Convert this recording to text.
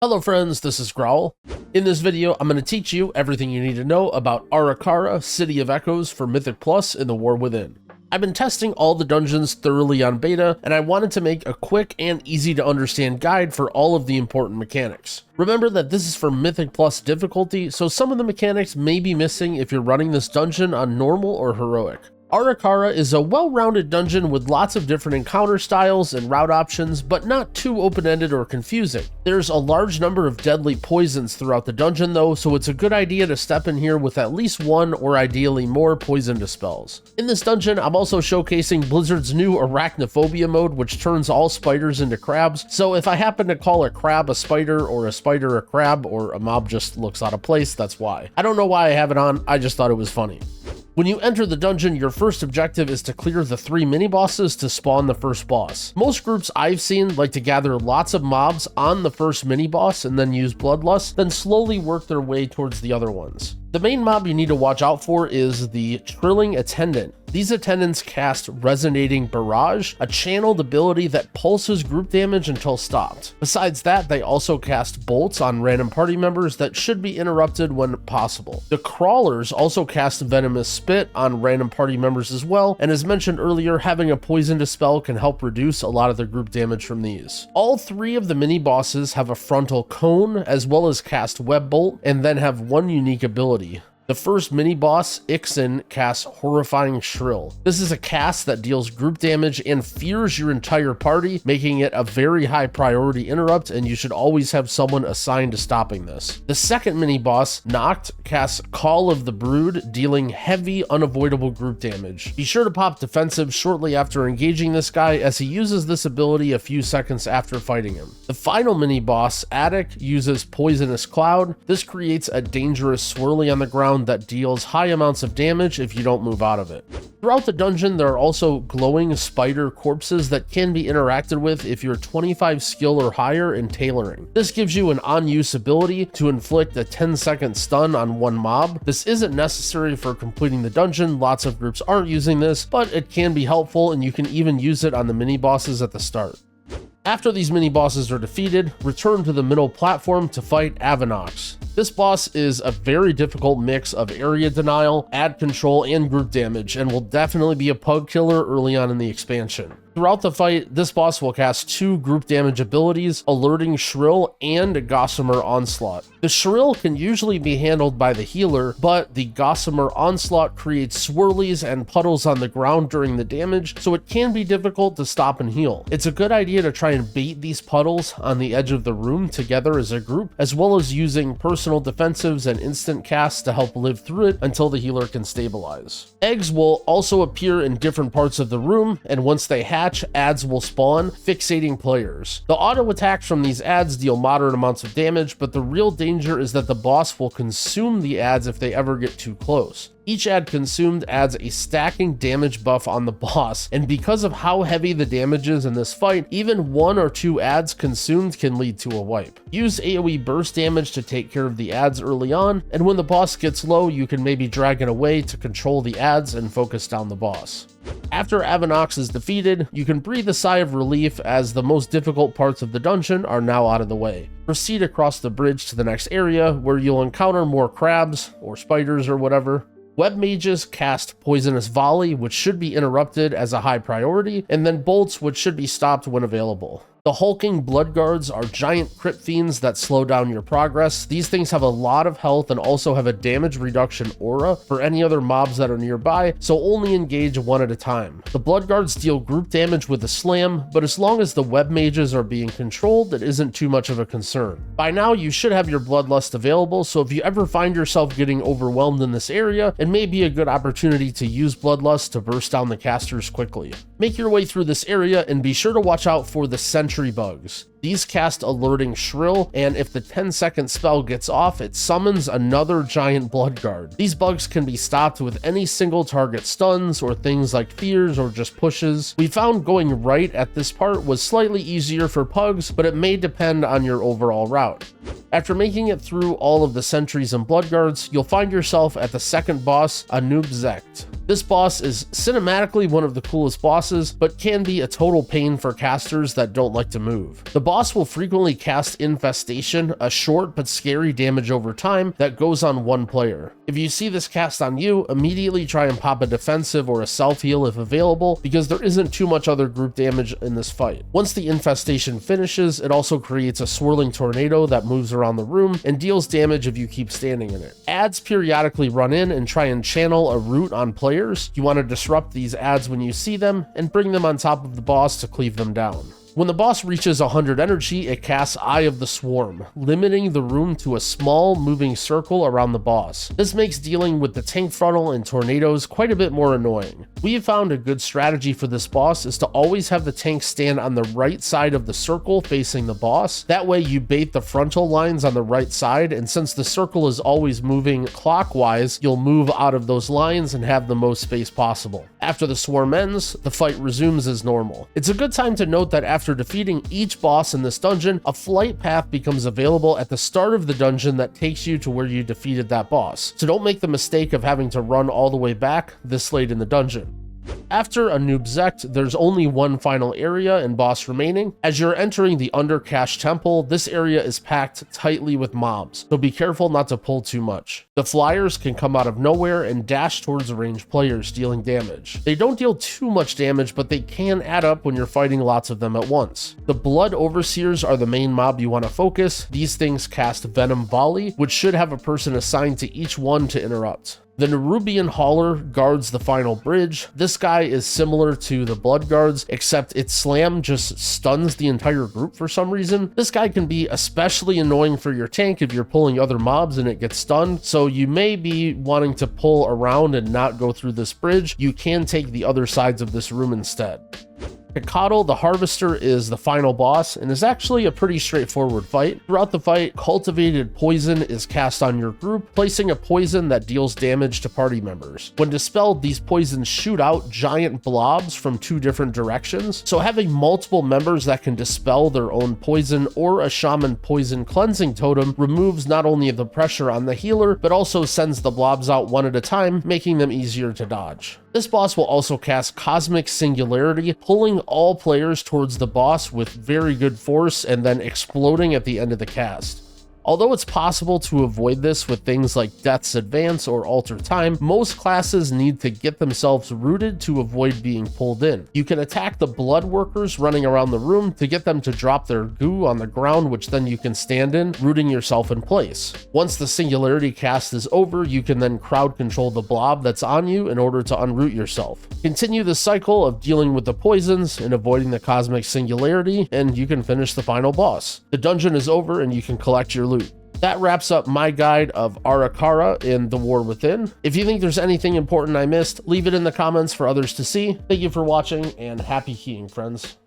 Hello friends, this is Growl. In this video, I'm going to teach you everything you need to know about Ara-Kara, City of Echoes for Mythic Plus in the War Within. I've been testing all the dungeons thoroughly on beta, and I wanted to make a quick and easy to understand guide for all of the important mechanics. Remember that this is for Mythic Plus difficulty, so some of the mechanics may be missing if you're running this dungeon on normal or heroic. Ara-Kara is a well-rounded dungeon with lots of different encounter styles and route options, but not too open-ended or confusing. There's a large number of deadly poisons throughout the dungeon though, so it's a good idea to step in here with at least one or ideally more poison dispels. In this dungeon, I'm also showcasing Blizzard's new arachnophobia mode, which turns all spiders into crabs, so if I happen to call a crab a spider or a spider a crab, or a mob just looks out of place, that's why. I don't know why I have it on, I just thought it was funny. When you enter the dungeon, your first objective is to clear the 3 mini-bosses to spawn the first boss. Most groups I've seen like to gather lots of mobs on the first mini-boss and then use Bloodlust, then slowly work their way towards the other ones. The main mob you need to watch out for is the Trilling Attendant. These attendants cast Resonating Barrage, a channeled ability that pulses group damage until stopped. Besides that, they also cast bolts on random party members that should be interrupted when possible. The Crawlers also cast Venomous Spit on random party members as well, and as mentioned earlier, having a poison dispel can help reduce a lot of the group damage from these. All 3 of the mini-bosses have a frontal cone, as well as cast Web Bolt, and then have one unique ability. The first mini-boss, Ixen, casts Horrifying Shrill. This is a cast that deals group damage and fears your entire party, making it a very high priority interrupt, and you should always have someone assigned to stopping this. The second mini-boss, Noct, casts Call of the Brood, dealing heavy, unavoidable group damage. Be sure to pop defensive shortly after engaging this guy, as he uses this ability a few seconds after fighting him. The final mini-boss, Attic, uses Poisonous Cloud. This creates a dangerous swirly on the ground that deals high amounts of damage if you don't move out of it. Throughout the dungeon, there are also glowing spider corpses that can be interacted with if you're 25 skill or higher in tailoring. This gives you an on-use ability to inflict a 10-second stun on one mob. This isn't necessary for completing the dungeon, lots of groups aren't using this, but it can be helpful, and you can even use it on the mini-bosses at the start. After these mini-bosses are defeated, return to the middle platform to fight Avanoxx. This boss is a very difficult mix of area denial, ad control, and group damage, and will definitely be a pug killer early on in the expansion. Throughout the fight, this boss will cast 2 group damage abilities, Alerting Shrill and Gossamer Onslaught. The Shrill can usually be handled by the healer, but the Gossamer Onslaught creates swirlies and puddles on the ground during the damage, so it can be difficult to stop and heal. It's a good idea to try and bait these puddles on the edge of the room together as a group, as well as using personal defensives and instant casts to help live through it until the healer can stabilize. Eggs will also appear in different parts of the room, and once they hatch, ads will spawn, fixating players. The auto attacks from these ads deal moderate amounts of damage, but the real danger is that the boss will consume the ads if they ever get too close. Each ad consumed adds a stacking damage buff on the boss, and because of how heavy the damage is in this fight, even 1 or 2 ads consumed can lead to a wipe. Use AoE burst damage to take care of the ads early on, and when the boss gets low, you can maybe drag it away to control the ads and focus down the boss. After Avanoxx is defeated, you can breathe a sigh of relief as the most difficult parts of the dungeon are now out of the way. Proceed across the bridge to the next area, where you'll encounter more crabs, or spiders or whatever. Web mages cast Poisonous Volley, which should be interrupted as a high priority, and then bolts, which should be stopped when available. The hulking blood guards are giant crit fiends that slow down your progress. These things have a lot of health and also have a damage reduction aura for any other mobs that are nearby, so only engage one at a time. The blood guards deal group damage with a slam, but as long as the web mages are being controlled, it isn't too much of a concern. By now, you should have your bloodlust available, so if you ever find yourself getting overwhelmed in this area, it may be a good opportunity to use bloodlust to burst down the casters quickly. Make your way through this area and be sure to watch out for the sentry bugs. These cast Alerting Shrill, and if the 10-second spell gets off, it summons another giant blood guard. These bugs can be stopped with any single target stuns or things like fears or just pushes. We found going right at this part was slightly easier for pugs, but it may depend on your overall route. After making it through all of the sentries and blood guards, you'll find yourself at the second boss, Anub'zekt. This boss is cinematically one of the coolest bosses, but can be a total pain for casters that don't like to move. The boss will frequently cast Infestation, a short but scary damage over time that goes on one player. If you see this cast on you, immediately try and pop a defensive or a self-heal if available, because there isn't too much other group damage in this fight. Once the Infestation finishes, it also creates a swirling tornado that moves around the room and deals damage if you keep standing in it. Adds periodically run in and try and channel a root on players. You want to disrupt these adds when you see them and bring them on top of the boss to cleave them down. When the boss reaches 100 energy, it casts Eye of the Swarm, limiting the room to a small moving circle around the boss. This makes dealing with the tank frontal and tornadoes quite a bit more annoying. We have found a good strategy for this boss is to always have the tank stand on the right side of the circle facing the boss. That way you bait the frontal lines on the right side, and since the circle is always moving clockwise, you'll move out of those lines and have the most space possible. After the swarm ends, the fight resumes as normal. It's a good time to note that after defeating each boss in this dungeon, a flight path becomes available at the start of the dungeon that takes you to where you defeated that boss. So don't make the mistake of having to run all the way back this late in the dungeon. After Anub'zekt, there's only one final area and boss remaining. As you're entering the Undercash Temple, this area is packed tightly with mobs, so be careful not to pull too much. The flyers can come out of nowhere and dash towards ranged players, dealing damage. They don't deal too much damage, but they can add up when you're fighting lots of them at once. The Blood Overseers are the main mob you want to focus. These things cast Venom Volley, which should have a person assigned to each one to interrupt. The Nerubian Hauler guards the final bridge. This guy is similar to the Blood Guards, except its slam just stuns the entire group for some reason. This guy can be especially annoying for your tank if you're pulling other mobs and it gets stunned, so you may be wanting to pull around and not go through this bridge. You can take the other sides of this room instead. Kakadal the Harvester is the final boss and is actually a pretty straightforward fight. Throughout the fight, Cultivated Poison is cast on your group, placing a poison that deals damage to party members. When dispelled, these poisons shoot out giant blobs from two different directions, so having multiple members that can dispel their own poison or a Shaman Poison Cleansing Totem removes not only the pressure on the healer, but also sends the blobs out one at a time, making them easier to dodge. This boss will also cast Cosmic Singularity, pulling all players towards the boss with very good force and then exploding at the end of the cast. Although it's possible to avoid this with things like Death's Advance or Alter Time, most classes need to get themselves rooted to avoid being pulled in. You can attack the blood workers running around the room to get them to drop their goo on the ground, which then you can stand in, rooting yourself in place. Once the Singularity cast is over, you can then crowd control the blob that's on you in order to unroot yourself. Continue the cycle of dealing with the poisons and avoiding the Cosmic Singularity, and you can finish the final boss. The dungeon is over and you can collect your loot. That wraps up my guide of Ara-Kara in The War Within. If you think there's anything important I missed, leave it in the comments for others to see. Thank you for watching, and happy keying, friends.